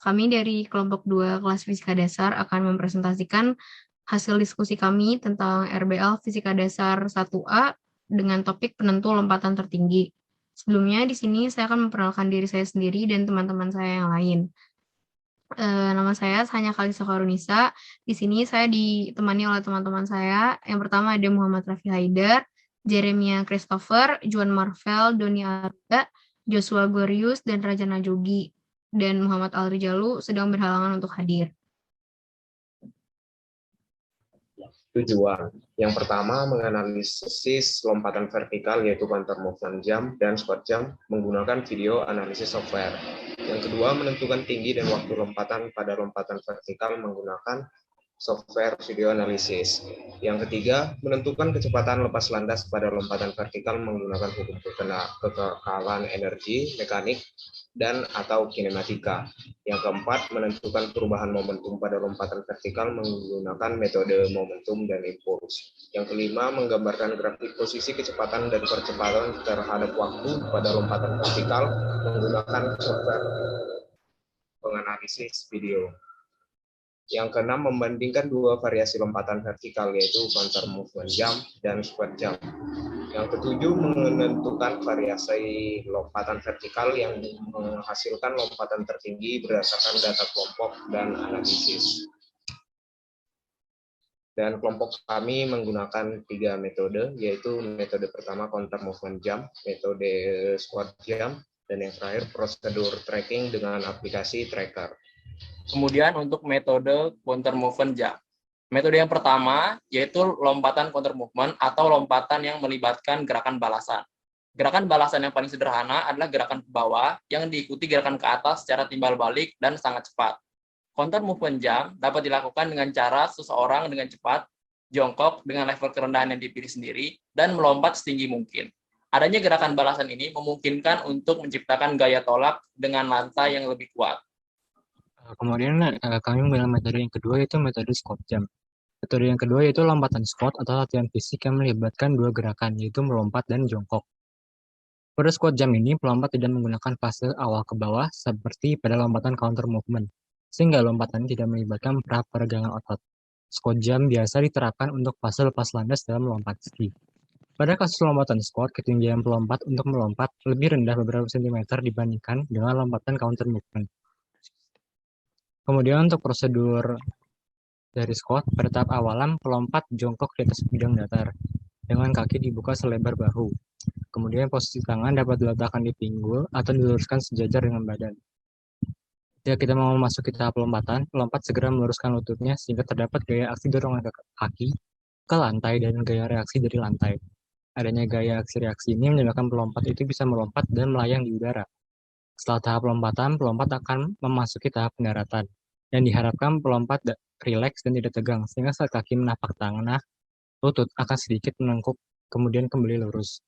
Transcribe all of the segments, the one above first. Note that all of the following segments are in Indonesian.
Kami dari kelompok 2 kelas Fisika Dasar akan mempresentasikan hasil diskusi kami tentang RBL Fisika Dasar 1A dengan topik penentu lompatan tertinggi. Sebelumnya di sini saya akan memperkenalkan diri saya sendiri dan teman-teman saya yang lain. Nama saya Sanya Kalisa Karunisa. Di sini saya ditemani oleh teman-teman saya. Yang pertama ada Muhammad Rafi Haidar, Jeremia Christopher, Juan Marvel, Doni Arda, Joshua Gorius, dan Raja Najogi. Dan Muhammad Alrijalu sedang berhalangan untuk hadir. Tujuan. Yang pertama, menganalisis lompatan vertikal yaitu counter movement jump dan squat jump menggunakan video analisis software. Yang kedua, menentukan tinggi dan waktu lompatan pada lompatan vertikal menggunakan software video analisis. Yang ketiga, menentukan kecepatan lepas landas pada lompatan vertikal menggunakan hukum kekekalan energi, mekanik, dan atau kinematika. Yang keempat, menentukan perubahan momentum pada lompatan vertikal menggunakan metode momentum dan impuls. Yang kelima, menggambarkan grafik posisi kecepatan dan percepatan terhadap waktu pada lompatan vertikal menggunakan software penganalisis video. Yang keenam, membandingkan dua variasi lompatan vertikal yaitu counter movement jump dan squat jump. Yang ketujuh, menentukan variasi lompatan vertikal yang menghasilkan lompatan tertinggi berdasarkan data kelompok dan analisis. Dan kelompok kami menggunakan 3 metode, yaitu metode pertama counter movement jump, metode squat jump, dan yang terakhir prosedur tracking dengan aplikasi tracker. Kemudian untuk metode counter movement jump. Metode yang pertama yaitu lompatan counter movement atau lompatan yang melibatkan gerakan balasan. Gerakan balasan yang paling sederhana adalah gerakan ke bawah yang diikuti gerakan ke atas secara timbal balik dan sangat cepat. Counter movement jump dapat dilakukan dengan cara seseorang dengan cepat, jongkok dengan level kerendahan yang dipilih sendiri, dan melompat setinggi mungkin. Adanya gerakan balasan ini memungkinkan untuk menciptakan gaya tolak dengan lantai yang lebih kuat. Kemudian kami memilih metode yang kedua yaitu metode squat jump. Metode yang kedua yaitu lompatan squat atau latihan fisik yang melibatkan dua gerakan yaitu melompat dan jongkok. Pada squat jump ini, pelompat tidak menggunakan fase awal ke bawah seperti pada lompatan counter movement, sehingga lompatan tidak melibatkan peregangan otot. Squat jump biasa diterapkan untuk fase lepas landas dalam melompat ski. Pada kasus lompatan squat, ketinggian pelompat untuk melompat lebih rendah beberapa sentimeter dibandingkan dengan lompatan counter movement. Kemudian untuk prosedur dari squat, pada tahap awalan pelompat jongkok di atas bidang datar, dengan kaki dibuka selebar bahu. Kemudian posisi tangan dapat diletakkan di pinggul atau diluruskan sejajar dengan badan. Jika kita mau memasuki tahap lompatan, pelompat segera meluruskan lututnya sehingga terdapat gaya aksi dorongan kaki ke lantai dan gaya reaksi dari lantai. Adanya gaya aksi reaksi ini menyebabkan pelompat itu bisa melompat dan melayang di udara. Setelah tahap lompatan, pelompat akan memasuki tahap pendaratan. Dan diharapkan pelompat rileks dan tidak tegang, sehingga saat kaki menapak tanah, lutut akan sedikit menengkuk, kemudian kembali lurus.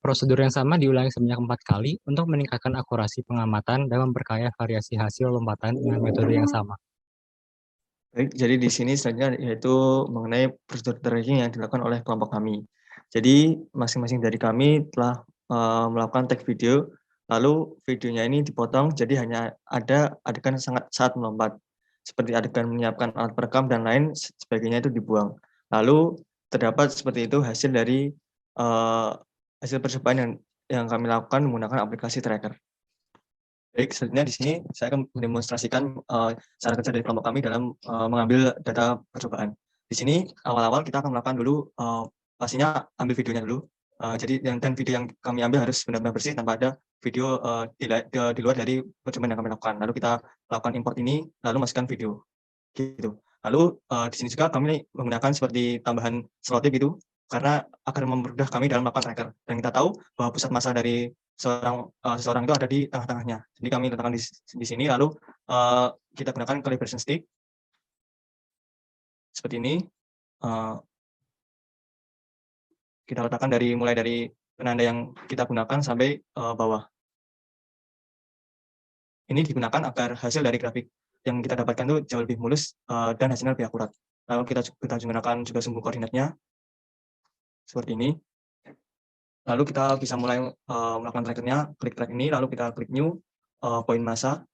Prosedur yang sama diulangi sebanyak 4 kali untuk meningkatkan akurasi pengamatan dan memperkaya variasi hasil lompatan dengan metode yang sama. Baik, jadi di sini selanjutnya yaitu mengenai prosedur tracking yang dilakukan oleh kelompok kami. Jadi masing-masing dari kami telah melakukan take video, lalu videonya ini dipotong jadi hanya ada adegan saat melompat, seperti adegan menyiapkan alat perekam dan lain sebagainya itu dibuang. Lalu terdapat seperti itu hasil dari hasil percobaan yang kami lakukan menggunakan aplikasi tracker. Baik, selanjutnya di sini saya akan mendemonstrasikan cara kerja dari kelompok kami dalam mengambil data percobaan. Di sini awal-awal kita akan melakukan dulu pastinya ambil videonya dulu. Jadi dan video yang kami ambil harus benar-benar bersih tanpa ada video di luar dari percobaan yang kami lakukan. Lalu kita lakukan import ini, lalu masukkan video. Gitu. Lalu di sini juga kami menggunakan seperti tambahan selotip itu karena akan mempermudah kami dalam melakukan tracker. Dan kita tahu bahwa pusat massa dari seseorang itu ada di tengah-tengahnya. Jadi kami letakkan di sini, lalu kita gunakan calibration stick seperti ini. Kita letakkan mulai dari penanda yang kita gunakan sampai bawah. Ini digunakan agar hasil dari grafik yang kita dapatkan itu jauh lebih mulus dan hasilnya lebih akurat. Lalu kita gunakan juga sumbu koordinatnya seperti ini. Lalu kita bisa mulai melakukan trackernya, klik track ini, lalu kita klik new, poin massa,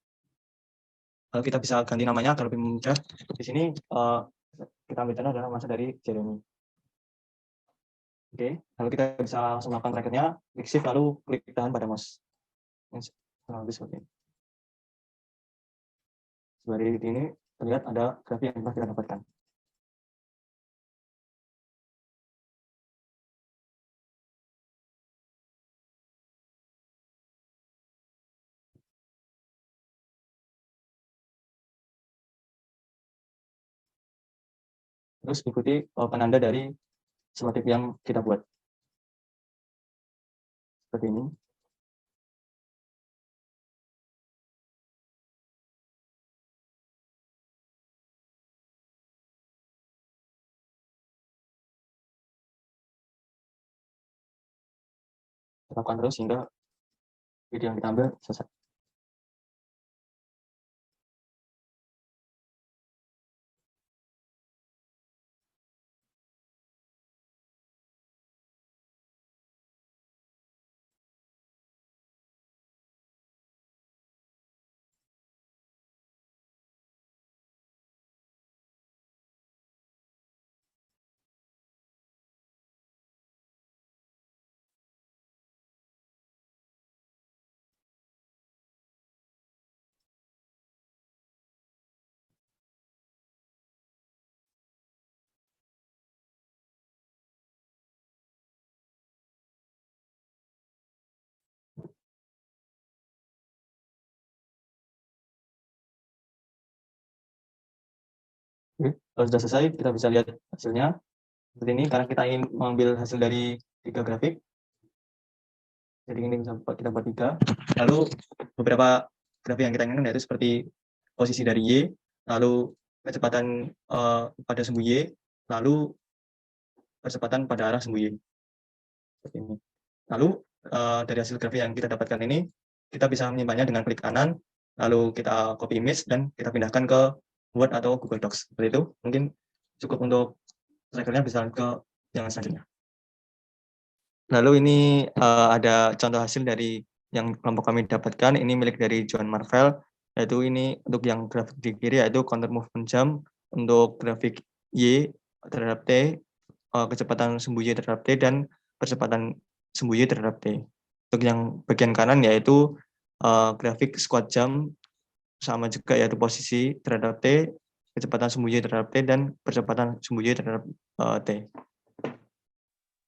kita bisa ganti namanya agar lebih mudah. Di sini kita ambil contoh adalah masa dari Jeremy. Oke, lalu kita bisa langsung melakukan tracker-nya, klik shift lalu klik tahan pada mouse. Seperti ini. Seperti ini terlihat ada grafik yang telah kita dapatkan. Terus ikuti penanda dari selotip yang kita buat. Seperti ini. Lakukan terus hingga video yang kita ambil selesai. Oke, kalau sudah selesai, kita bisa lihat hasilnya. Seperti ini, karena kita ingin mengambil hasil dari 3 grafik. Jadi ini bisa kita buat 3. Lalu beberapa grafik yang kita inginkan yaitu seperti posisi dari Y, lalu kecepatan pada sumbu Y, lalu percepatan pada arah sumbu Y. Seperti ini. Lalu dari hasil grafik yang kita dapatkan ini, kita bisa menyimpannya dengan klik kanan, lalu kita copy image dan kita pindahkan ke Word atau Google Docs. Seperti itu. Mungkin cukup untuk trackernya, bisa ke yang selanjutnya. Lalu ini ada contoh hasil dari yang kelompok kami dapatkan. Ini milik dari John Marvell, yaitu ini untuk yang grafik di kiri yaitu counter movement jump, untuk grafik Y terhadap T, kecepatan sumbu Y terhadap T, dan percepatan sumbu Y terhadap T. Untuk yang bagian kanan yaitu grafik squat jump, sama juga yaitu posisi terhadap T, kecepatan sumbu Y terhadap T, dan percepatan sumbu Y terhadap T.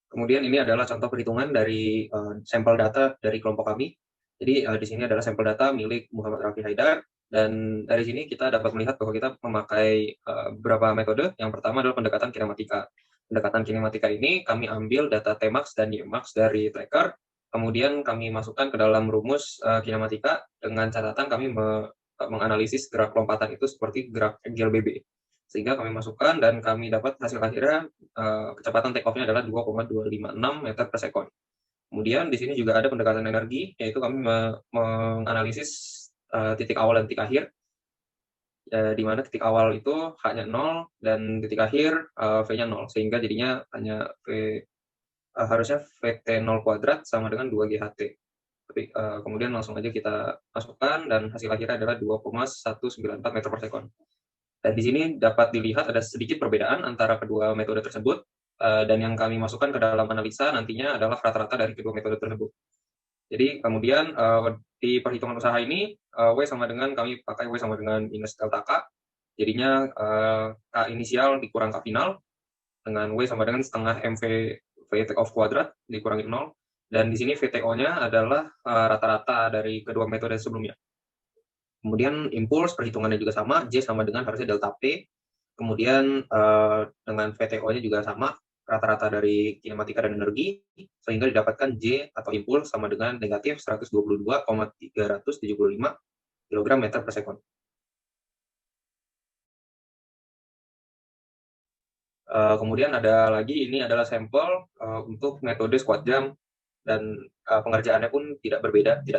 Kemudian ini adalah contoh perhitungan dari sampel data dari kelompok kami. Jadi di sini adalah sampel data milik Muhammad Rafi Haidar, dan dari sini kita dapat melihat bahwa kita memakai beberapa metode. Yang pertama adalah pendekatan kinematika. Pendekatan kinematika ini kami ambil data Tmax dan Ymax dari tracker, kemudian kami masukkan ke dalam rumus kinematika dengan catatan kami menganalisis gerak lompatan itu seperti gerak GLBB. Sehingga kami masukkan dan kami dapat hasil akhirnya kecepatan take off-nya adalah 2,256 meter per sekon. Kemudian di sini juga ada pendekatan energi, yaitu kami menganalisis titik awal dan titik akhir, di mana titik awal itu hanya 0 dan titik akhir V-nya 0, sehingga jadinya hanya harusnya VT0 kuadrat sama dengan 2 GHT. Tapi kemudian langsung aja kita masukkan dan hasil akhirnya adalah 2,194 meter per sekon. Dan di sini dapat dilihat ada sedikit perbedaan antara kedua metode tersebut, dan yang kami masukkan ke dalam analisa nantinya adalah rata-rata dari kedua metode tersebut. Jadi kemudian di perhitungan usaha ini, W sama dengan, kami pakai W sama dengan minus delta K, jadinya K inisial dikurang K final, dengan W sama dengan setengah MV V take off kuadrat dikurangi 0, dan di sini VTO-nya adalah rata-rata dari kedua metode sebelumnya. Kemudian impuls perhitungannya juga sama, J sama dengan harusnya delta P, kemudian dengan VTO-nya juga sama, rata-rata dari kinematika dan energi, sehingga didapatkan J atau impuls sama dengan negatif 122,375 kg meter per sekon. Kemudian ada lagi, ini adalah sampel untuk metode squat jump, dan pengerjaannya pun tidak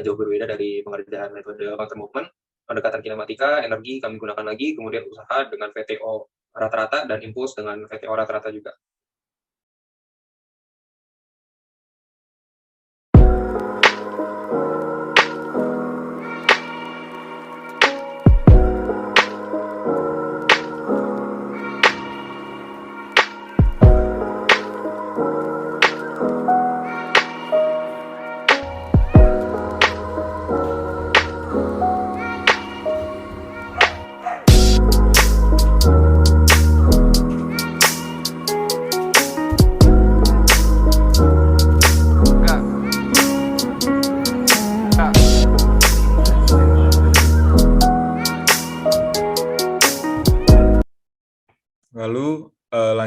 jauh berbeda dari pengerjaan metode counter movement. Pendekatan kinematika, energi kami gunakan lagi, kemudian usaha dengan VTO rata-rata dan impuls dengan VTO rata-rata juga.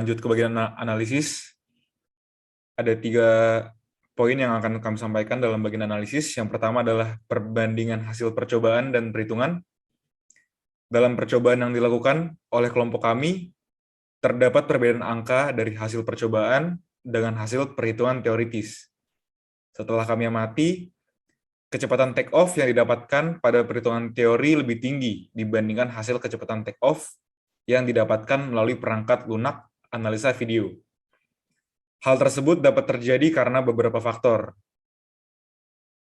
lanjut ke bagian analisis, ada 3 poin yang akan kami sampaikan dalam bagian analisis. Yang pertama adalah perbandingan hasil percobaan dan perhitungan. Dalam percobaan yang dilakukan oleh kelompok kami, terdapat perbedaan angka dari hasil percobaan dengan hasil perhitungan teoritis. Setelah kami amati, kecepatan take off yang didapatkan pada perhitungan teori lebih tinggi dibandingkan hasil kecepatan take off yang didapatkan melalui perangkat lunak analisa video. Hal tersebut dapat terjadi karena beberapa faktor.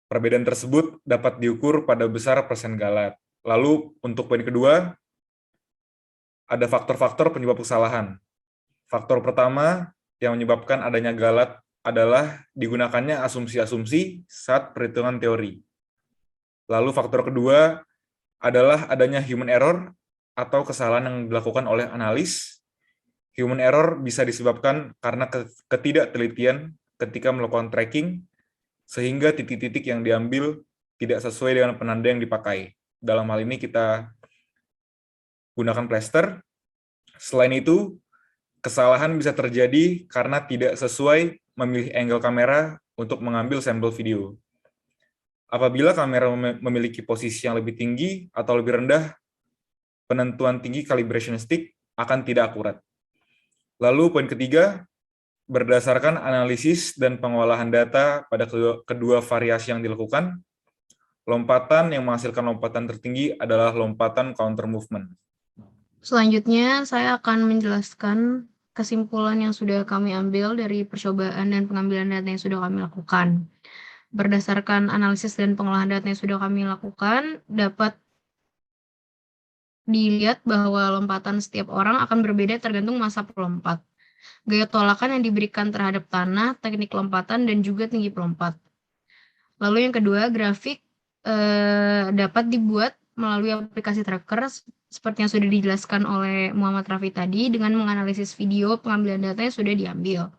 Perbedaan tersebut dapat diukur pada besar persen galat. Lalu, untuk poin kedua, ada faktor-faktor penyebab kesalahan. Faktor pertama yang menyebabkan adanya galat adalah digunakannya asumsi-asumsi saat perhitungan teori. Lalu faktor kedua adalah adanya human error atau kesalahan yang dilakukan oleh analis. Human error bisa disebabkan karena ketidaktelitian ketika melakukan tracking, sehingga titik-titik yang diambil tidak sesuai dengan penanda yang dipakai. Dalam hal ini kita gunakan plaster. Selain itu, kesalahan bisa terjadi karena tidak sesuai memilih angle kamera untuk mengambil sampel video. Apabila kamera memiliki posisi yang lebih tinggi atau lebih rendah, penentuan tinggi calibration stick akan tidak akurat. Lalu poin ketiga, berdasarkan analisis dan pengolahan data pada kedua variasi yang dilakukan, lompatan yang menghasilkan lompatan tertinggi adalah lompatan counter movement. Selanjutnya, saya akan menjelaskan kesimpulan yang sudah kami ambil dari percobaan dan pengambilan data yang sudah kami lakukan. Berdasarkan analisis dan pengolahan data yang sudah kami lakukan, dapat dilihat bahwa lompatan setiap orang akan berbeda tergantung masa pelompat, gaya tolakan yang diberikan terhadap tanah, teknik lompatan, dan juga tinggi pelompat. Lalu yang kedua, grafik dapat dibuat melalui aplikasi tracker seperti yang sudah dijelaskan oleh Muhammad Rafi tadi dengan menganalisis video pengambilan data yang sudah diambil.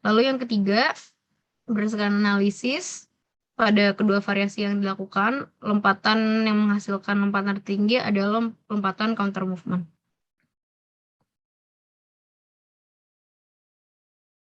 Lalu yang ketiga, berdasarkan analisis pada kedua variasi yang dilakukan, lompatan yang menghasilkan lompatan tertinggi adalah lompatan counter movement.